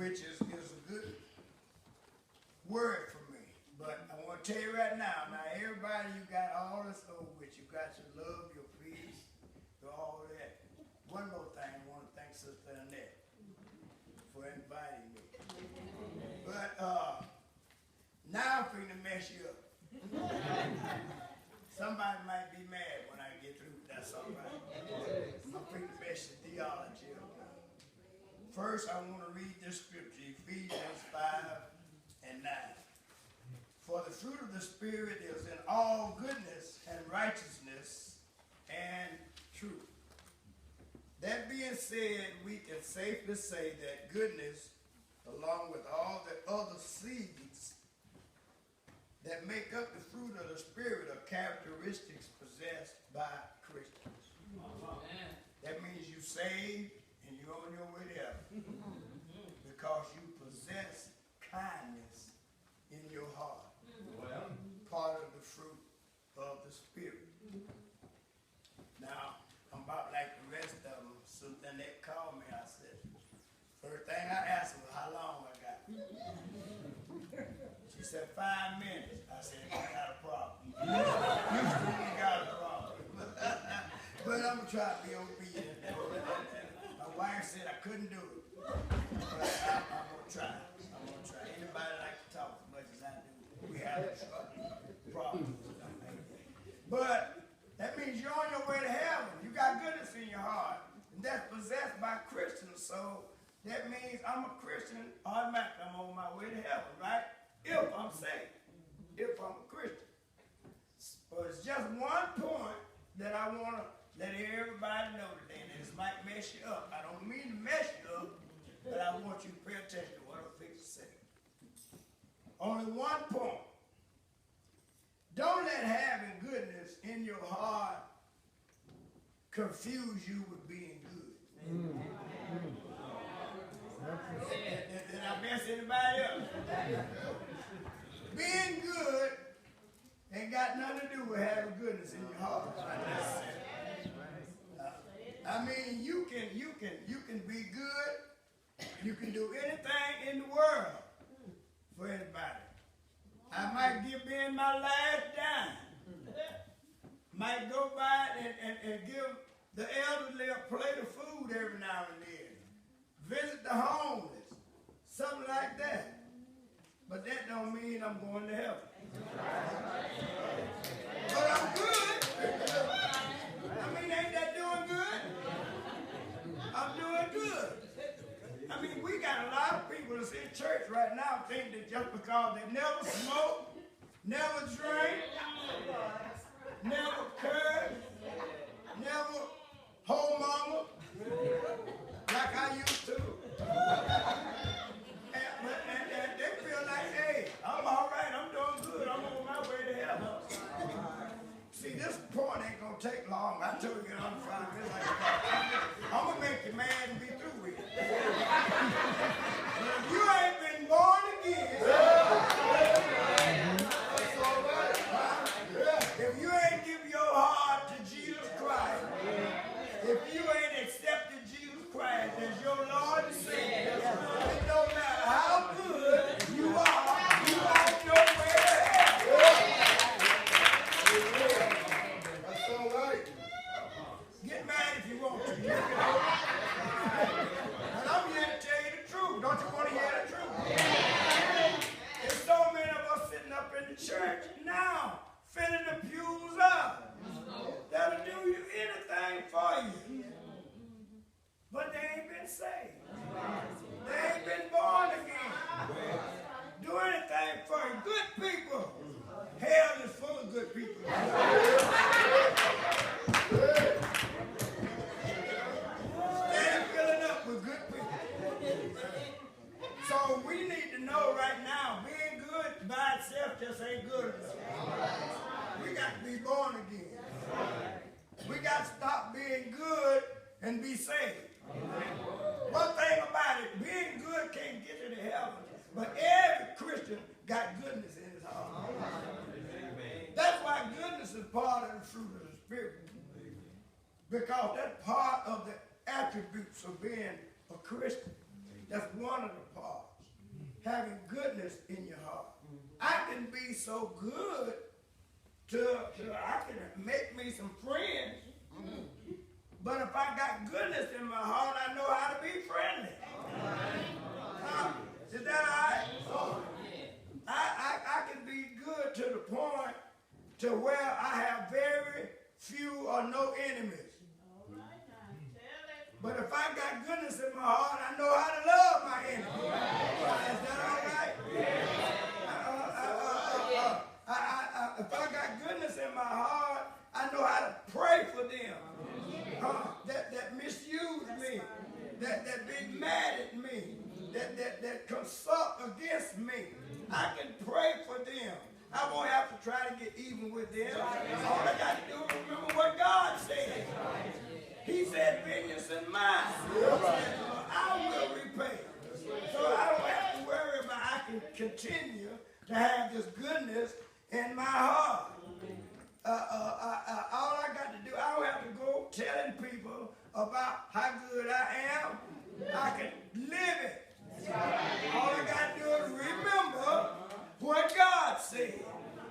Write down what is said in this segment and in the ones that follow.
which is a good word for me. But I want to tell you right now, everybody, you got all this over with. You got your love, your peace, your all that. One more thing, I want to thank Sister Annette for inviting me. But now I'm finna mess you up. Somebody might be mad when I get through. That's all right. I'm finna mess your theology up now. First, I want to read this scripture, Ephesians 5 and 9. For the fruit of the Spirit is in all goodness and righteousness and truth. That being said, we can safely say that goodness, along with all the other seeds that make up the fruit of the Spirit, are characteristics possessed by Christians. That means you saved and you're on your way to heaven because you possess kindness in your heart. Part of the fruit of the Spirit. Now, I'm about like the rest of them. Something that called me, I said, first thing I asked her was how long I got. She said 5 minutes. I said, I got a problem. You got a problem. But I'm going to try to be obedient. My wife said I couldn't do it. But I'm going to try. I'm going to try. Anybody like to talk as much as I do? We have a problem. But that means you're on your way to heaven. You got goodness in your heart. And that's possessed by Christians. So that means I'm a Christian, automatically I'm on my way to heaven, right? If I'm saved. If I'm a Christian. But it's just one point that I want to let everybody know today. And this might mess you up. I don't mean to mess you up, but I want you to pay attention to what I'm fixing to say. Only one point. Don't let having goodness in your heart confuse you with being good. Did I mess anybody up? Being good ain't got nothing to do with having goodness in your heart. I mean, you can be good. You can do anything in the world for anybody. I might give in my last dime. Might go by and give the elderly a plate of food every now and then. Visit the homeless. Something like that. But that don't mean I'm going to heaven. But I'm good. I mean, ain't that doing good? I'm doing good. I mean, we got a lot of people that's in church right now think that just because they never smoke, never drink, never curse, never hold mama, like I used to. And they feel like, hey, I'm all right, I'm doing good, I'm on my way to heaven. See, this point ain't going to take long. I told you I'm 5 minutes. I'm going to make you mad and be through with it. But if you ain't been born again, if you ain't give your heart to Jesus Christ, if you ain't accepted Jesus Christ as your Lord and Savior, it don't matter how good you are, you on your way to heaven. That's all right. Get mad if you want to. But I'm here to tell you the truth. Don't you want to hear the truth? There's so many of us sitting up in the church now, filling the pews up. That'll do you anything for you. But they ain't been saved. They ain't been born again. Do anything for you. Good people. Hell is full of good people. Stand filling up with good people. So we need to know right now, being good by itself just ain't good enough. We got to be born again. We got to stop being good and be saved. One thing about it, being good can't get you to heaven, but every Christian got goodness in his heart. That's why goodness is part of the fruit of the Spirit. Because that's part of the attributes of being a Christian. That's one of the parts. Having goodness in your heart. I can be so good I can make me some friends. But if I got goodness in my heart, I know how to be friendly. Is that all right? I can be good to the point to where I have very few or no enemies. But if I got goodness in my heart, I know how to love my enemies. Is that all right? If I got goodness in my heart, I know how to pray for them that misuse me, that be mad at me, that consult against me. I can pray for them. I won't have to try to get even with them. All I got to do is remember what God said. He said, vengeance is mine. I will repay. So I don't have to worry about I can continue to have this goodness in my heart. All I got to do, I don't have to go telling people about how good I am. I can live it. All I got to do is remember what God said.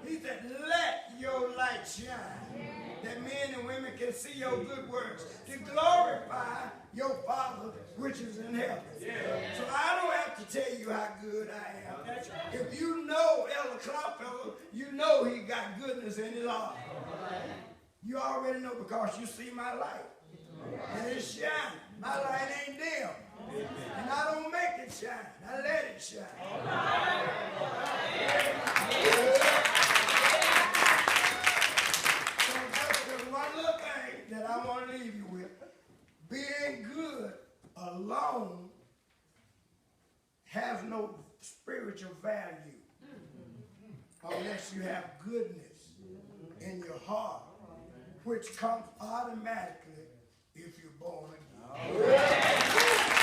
He said, let your light shine, that men and women can see your good works, to glorify your Father which is in heaven. So I don't have to tell you how good I am. If you know Elder Clodfelter, you know he got goodness in his heart. You already know because you see my light. And it's shining. My light ain't dim. And I don't make it shine. I let it shine. So there's one little thing that I want to leave you with. Being good alone has no spiritual value unless you have goodness in your heart, which comes automatically if you're born again.